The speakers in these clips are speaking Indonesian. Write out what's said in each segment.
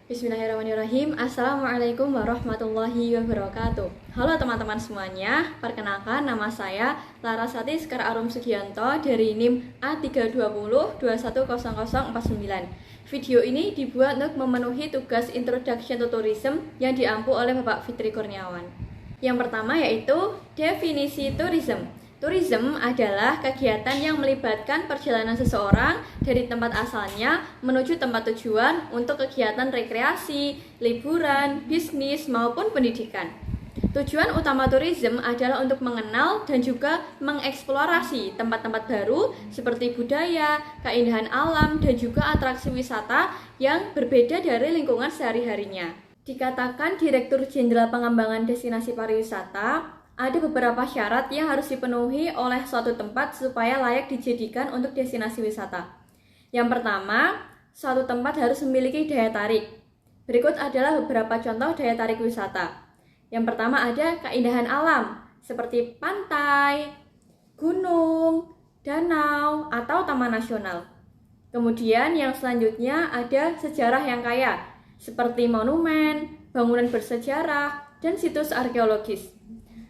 Bismillahirrahmanirrahim. Assalamualaikum warahmatullahi wabarakatuh. Halo teman-teman semuanya, perkenalkan nama saya Larasati Sekar Arum Sugianto dari NIM A320210049. Video ini dibuat untuk memenuhi tugas Introduction to Tourism yang diampu oleh Bapak Fitri Kurniawan. Yang pertama yaitu definisi tourism. Tourism adalah kegiatan yang melibatkan perjalanan seseorang dari tempat asalnya menuju tempat tujuan untuk kegiatan rekreasi, liburan, bisnis, maupun pendidikan. Tujuan utama tourism adalah untuk mengenal dan juga mengeksplorasi tempat-tempat baru seperti budaya, keindahan alam, dan juga atraksi wisata yang berbeda dari lingkungan sehari-harinya. Dikatakan Direktur Jenderal Pengembangan Destinasi Pariwisata, ada beberapa syarat yang harus dipenuhi oleh suatu tempat supaya layak dijadikan untuk destinasi wisata. Yang pertama, suatu tempat harus memiliki daya tarik. Berikut adalah beberapa contoh daya tarik wisata. Yang pertama ada keindahan alam, seperti pantai, gunung, danau, atau taman nasional. Kemudian yang selanjutnya ada sejarah yang kaya, seperti monumen, bangunan bersejarah, dan situs arkeologis.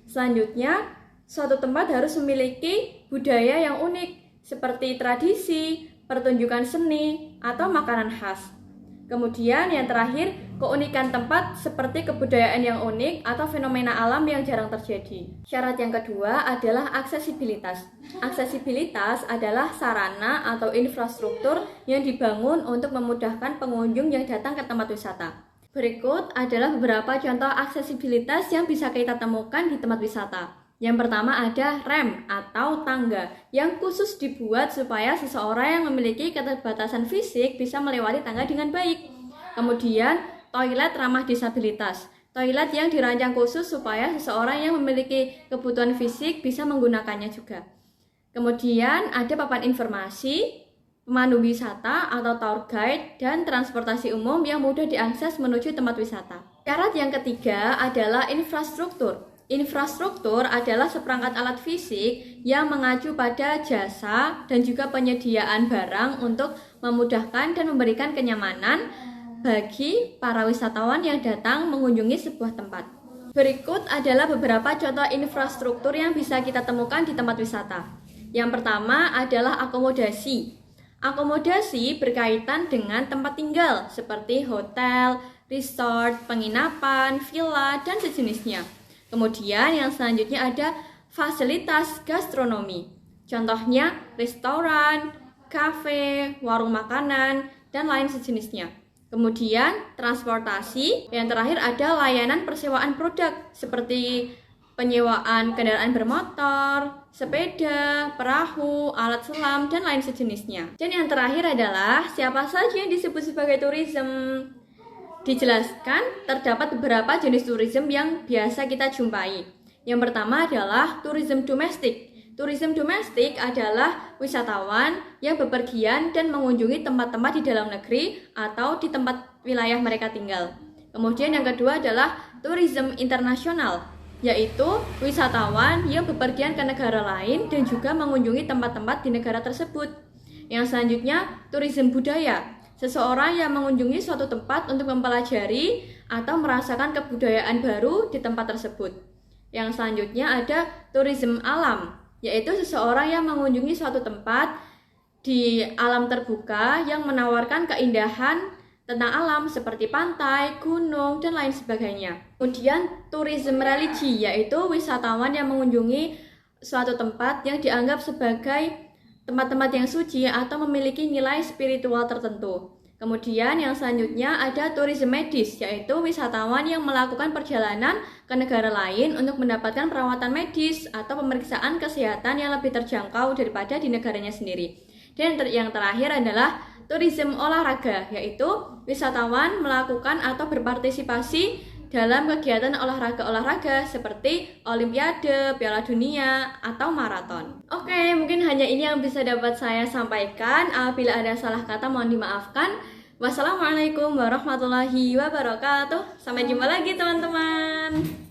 Selanjutnya, suatu tempat harus memiliki budaya yang unik, seperti tradisi, pertunjukan seni, atau makanan khas. Kemudian yang terakhir, keunikan tempat seperti kebudayaan yang unik atau fenomena alam yang jarang terjadi. Syarat yang kedua adalah aksesibilitas. Aksesibilitas adalah sarana atau infrastruktur yang dibangun untuk memudahkan pengunjung yang datang ke tempat wisata. Berikut adalah beberapa contoh aksesibilitas yang bisa kita temukan di tempat wisata. Yang pertama ada ramp atau tangga yang khusus dibuat supaya seseorang yang memiliki keterbatasan fisik bisa melewati tangga dengan baik. Kemudian toilet ramah disabilitas. Toilet yang dirancang khusus supaya seseorang yang memiliki kebutuhan fisik bisa menggunakannya juga. Kemudian ada papan informasi, pemandu wisata atau tour guide, dan transportasi umum yang mudah diakses menuju tempat wisata. Syarat yang ketiga adalah infrastruktur. Infrastruktur adalah seperangkat alat fisik yang mengacu pada jasa dan juga penyediaan barang untuk memudahkan dan memberikan kenyamanan bagi para wisatawan yang datang mengunjungi sebuah tempat. Berikut adalah beberapa contoh infrastruktur yang bisa kita temukan di tempat wisata. Yang pertama adalah akomodasi. Akomodasi berkaitan dengan tempat tinggal seperti hotel, resort, penginapan, villa, dan sejenisnya. Kemudian yang selanjutnya ada fasilitas gastronomi. Contohnya restoran, kafe, warung makanan, dan lain sejenisnya. Kemudian transportasi, yang terakhir ada layanan persewaan produk seperti penyewaan kendaraan bermotor, sepeda, perahu, alat selam, dan lain sejenisnya. Dan yang terakhir adalah siapa saja yang disebut sebagai tourism. Dijelaskan terdapat beberapa jenis tourism yang biasa kita jumpai. Yang pertama adalah tourism domestik. Tourism domestik adalah wisatawan yang bepergian dan mengunjungi tempat-tempat di dalam negeri atau di tempat wilayah mereka tinggal. Kemudian yang kedua adalah tourism internasional, yaitu wisatawan yang bepergian ke negara lain dan juga mengunjungi tempat-tempat di negara tersebut. Yang selanjutnya, tourism budaya. Seseorang yang mengunjungi suatu tempat untuk mempelajari atau merasakan kebudayaan baru di tempat tersebut. Yang selanjutnya ada tourism alam, yaitu seseorang yang mengunjungi suatu tempat di alam terbuka yang menawarkan keindahan tentang alam seperti pantai, gunung, dan lain sebagainya. Kemudian tourism religi, yaitu wisatawan yang mengunjungi suatu tempat yang dianggap sebagai tempat-tempat yang suci atau memiliki nilai spiritual tertentu. Kemudian yang selanjutnya ada tourism medis, yaitu wisatawan yang melakukan perjalanan ke negara lain untuk mendapatkan perawatan medis atau pemeriksaan kesehatan yang lebih terjangkau daripada di negaranya sendiri. Dan yang terakhir adalah tourism olahraga, yaitu wisatawan melakukan atau berpartisipasi dalam kegiatan olahraga-olahraga seperti olimpiade, piala dunia, atau maraton. Oke, mungkin hanya ini yang bisa dapat saya sampaikan. Apabila ada salah kata mohon dimaafkan. Wassalamualaikum warahmatullahi wabarakatuh. Sampai jumpa lagi teman-teman.